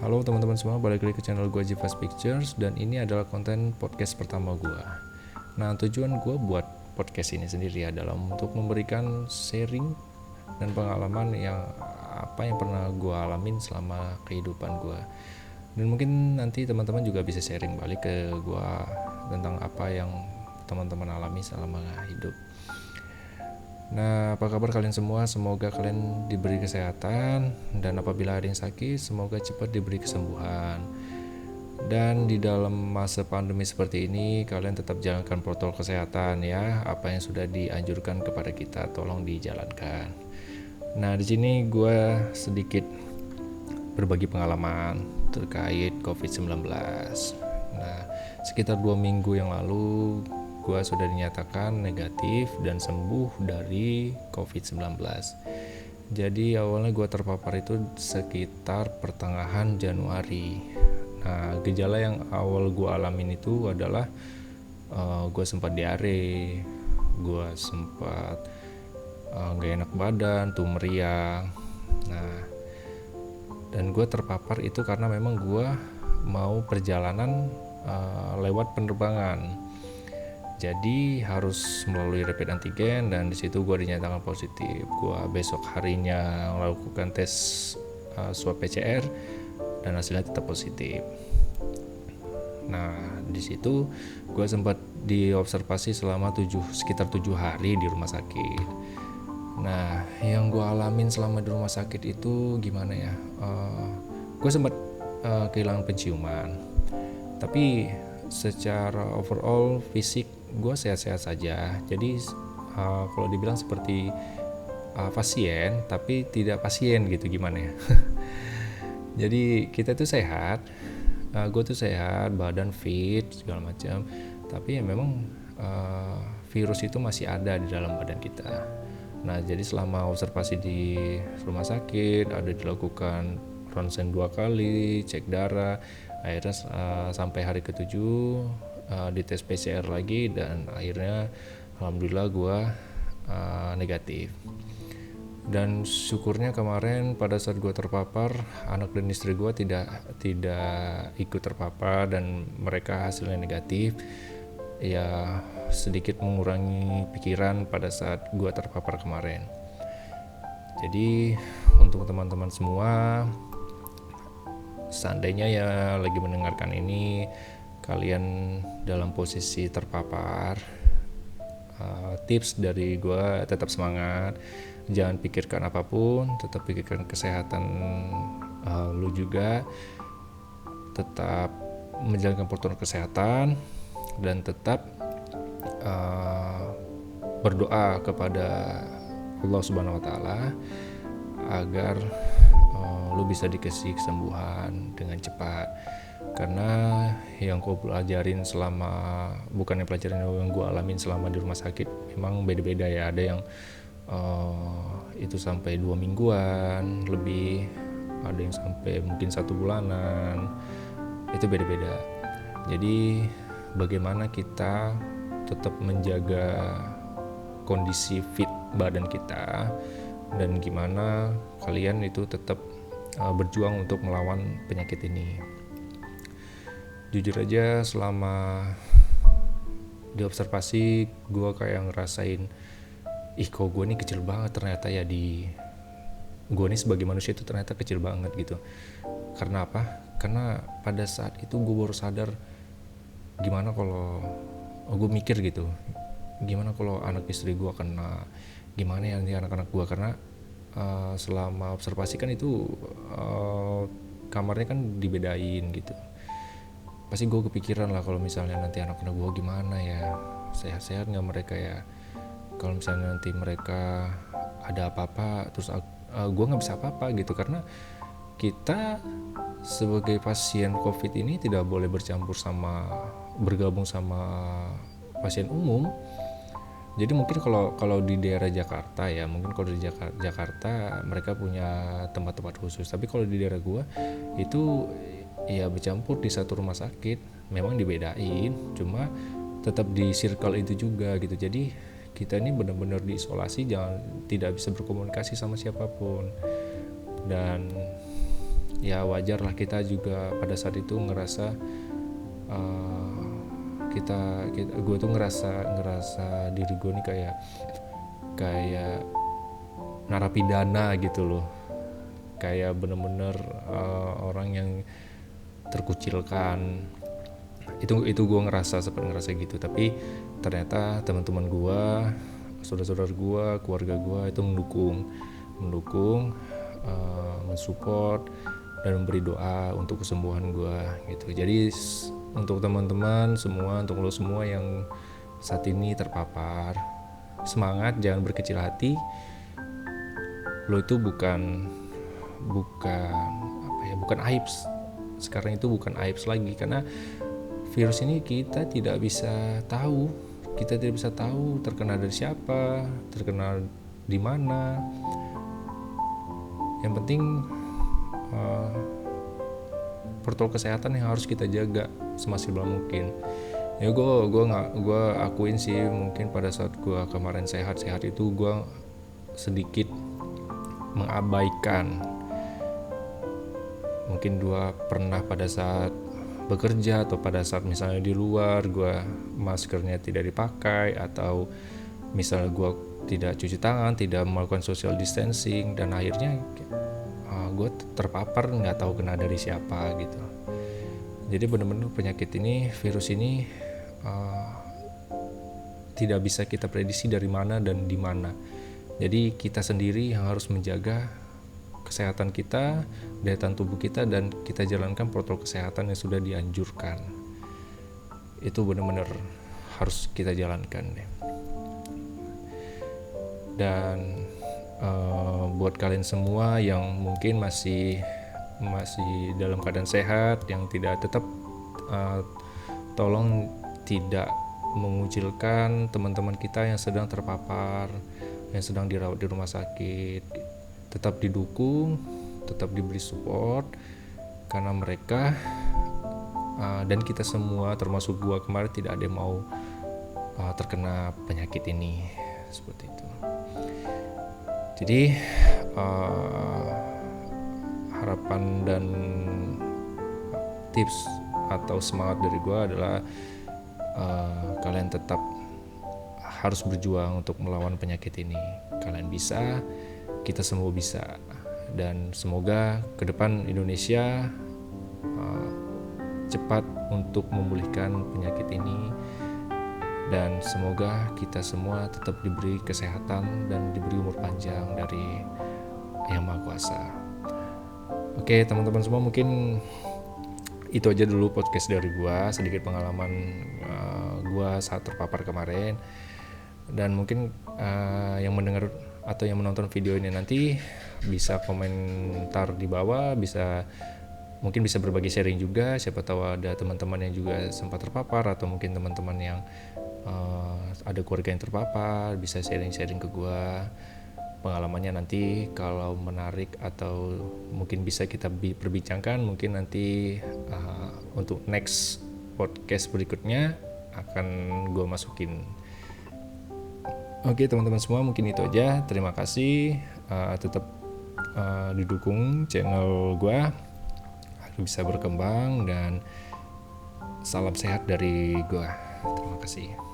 Halo teman-teman semua, balik lagi ke channel gue Jivas Pictures. Dan ini adalah konten podcast pertama gue. Nah, tujuan gue buat podcast ini sendiri adalah untuk memberikan sharing dan pengalaman yang pernah gue alamin selama kehidupan gue. Dan mungkin nanti teman-teman juga bisa sharing balik ke gue tentang apa yang teman-teman alami selama hidup. Nah, apa kabar kalian semua? Semoga kalian diberi kesehatan, dan apabila ada yang sakit, semoga cepat diberi kesembuhan. Dan di dalam masa pandemi seperti ini, kalian tetap jalankan protokol kesehatan ya. Apa yang sudah dianjurkan kepada kita, tolong dijalankan. Nah, di sini gue sedikit berbagi pengalaman terkait COVID-19. Nah, sekitar 2 minggu yang lalu gue sudah dinyatakan negatif dan sembuh dari COVID-19. Jadi awalnya gue terpapar itu sekitar pertengahan Januari. Nah, gejala yang awal gue alamin itu adalah gue sempat diare, gue sempat gak enak badan, tuh meriang. Nah, dan gue terpapar itu karena memang gue mau perjalanan lewat penerbangan. Jadi harus melalui rapid antigen, dan di situ gue dinyatakan positif. Gue besok harinya melakukan tes swab PCR dan hasilnya tetap positif. Nah, di situ gue sempat diobservasi selama sekitar 7 hari di rumah sakit. Nah, yang gue alamin selama di rumah sakit itu gimana ya? Gue sempat kehilangan penciuman, tapi secara overall fisik gue sehat-sehat saja. Jadi kalau dibilang seperti pasien tapi tidak pasien gitu, gimana ya. Jadi kita tuh sehat, gue tuh sehat, badan fit segala macam, tapi ya memang virus itu masih ada di dalam badan kita. Nah, jadi selama observasi di rumah sakit ada dilakukan ronsen 2 kali, cek darah. Akhirnya sampai hari ke-7 dites PCR lagi, dan akhirnya alhamdulillah gue negatif. Dan syukurnya kemarin pada saat gue terpapar, anak dan istri gue tidak ikut terpapar dan mereka hasilnya negatif. Ya, sedikit mengurangi pikiran pada saat gue terpapar kemarin. Jadi untuk teman-teman semua, seandainya ya lagi mendengarkan ini, kalian dalam posisi terpapar, tips dari gue, tetap semangat, jangan pikirkan apapun, tetap pikirkan kesehatan lu juga, tetap menjalankan protokol kesehatan, dan tetap berdoa kepada Allah Subhanahu wa Ta'ala agar lu bisa dikasih kesembuhan dengan cepat. Karena yang gue pelajarin bukan yang pelajaran yang gue alamin selama di rumah sakit, memang beda-beda ya. Ada yang itu sampai 2 mingguan lebih, ada yang sampai mungkin 1 bulanan, itu beda-beda. Jadi bagaimana kita tetap menjaga kondisi fit badan kita, dan gimana kalian itu tetap berjuang untuk melawan penyakit ini. Jujur aja, selama diobservasi gue kayak ngerasain, kok gue nih kecil banget ternyata ya, gue nih sebagai manusia itu ternyata kecil banget gitu. Karena apa? Karena pada saat itu gue baru sadar gimana kalau gue mikir gitu, gimana kalau anak istri gue kena, gimana ya nanti anak-anak gue. Karena selama observasi kan itu kamarnya kan dibedain gitu. Pasti gue kepikiran lah kalau misalnya nanti anak-anak gue gimana ya, sehat-sehat gak mereka ya. Kalau misalnya nanti mereka ada apa-apa terus gue gak bisa apa-apa gitu. Karena kita sebagai pasien COVID ini tidak boleh bergabung sama pasien umum. Jadi mungkin kalau di daerah Jakarta ya, mungkin kalau di Jakarta mereka punya tempat-tempat khusus. Tapi kalau di daerah gua itu ya bercampur di satu rumah sakit, memang dibedain, cuma tetap di circle itu juga gitu. Jadi kita ini benar-benar diisolasi, tidak bisa berkomunikasi sama siapapun. Dan ya wajar lah, kita juga pada saat itu ngerasa gue tuh ngerasa diri gue nih kayak narapidana gitu loh, kayak bener-bener orang yang terkucilkan. Itu gue sempat ngerasa gitu. Tapi ternyata teman-teman gue, saudara-saudara gue, keluarga gue itu mendukung, mensupport dan memberi doa untuk kesembuhan gue gitu. Jadi untuk teman-teman semua, untuk lo semua yang saat ini terpapar, semangat, jangan berkecil hati. Lo itu bukan aib. Sekarang itu bukan aib lagi, karena virus ini kita tidak bisa tahu terkena dari siapa, terkena di mana. Yang penting protokol kesehatan yang harus kita jaga semaksimal mungkin. Ya gue akuin sih, mungkin pada saat gue kemarin sehat itu gue sedikit mengabaikan. Mungkin gue pernah pada saat bekerja atau pada saat misalnya di luar gue maskernya tidak dipakai, atau misalnya gue tidak cuci tangan, tidak melakukan social distancing, dan akhirnya gue terpapar, nggak tahu kena dari siapa gitu. Jadi benar-benar penyakit ini, virus ini tidak bisa kita prediksi dari mana dan di mana. Jadi kita sendiri yang harus menjaga kesehatan kita, daya tahan tubuh kita, dan kita jalankan protokol kesehatan yang sudah dianjurkan. Itu benar-benar harus kita jalankan deh. Dan buat kalian semua yang mungkin masih dalam keadaan sehat, yang tidak, tetap tolong tidak mengucilkan teman-teman kita yang sedang terpapar, yang sedang dirawat di rumah sakit. Tetap didukung, tetap diberi support, karena mereka dan kita semua, termasuk gua kemarin, tidak ada yang mau terkena penyakit ini, seperti itu. Jadi harapan dan tips atau semangat dari gue adalah kalian tetap harus berjuang untuk melawan penyakit ini. Kalian bisa, kita semua bisa, dan semoga ke depan Indonesia cepat untuk memulihkan penyakit ini, dan semoga kita semua tetap diberi kesehatan dan diberi umur panjang dari Yang Maha Kuasa. Oke teman-teman semua, mungkin itu aja dulu podcast dari gua, sedikit pengalaman gua saat terpapar kemarin. Dan mungkin yang mendengar atau yang menonton video ini nanti bisa komentar di bawah, mungkin bisa berbagi sharing juga. Siapa tahu ada teman-teman yang juga sempat terpapar, atau mungkin teman-teman yang ada keluarga yang terpapar, bisa sharing-sharing ke gua pengalamannya. Nanti kalau menarik atau mungkin bisa kita perbincangkan, mungkin nanti untuk next podcast berikutnya akan gue masukin. Oke teman-teman semua, mungkin itu aja. Terima kasih, tetap didukung channel gue agar bisa berkembang, dan salam sehat dari gue. Terima kasih.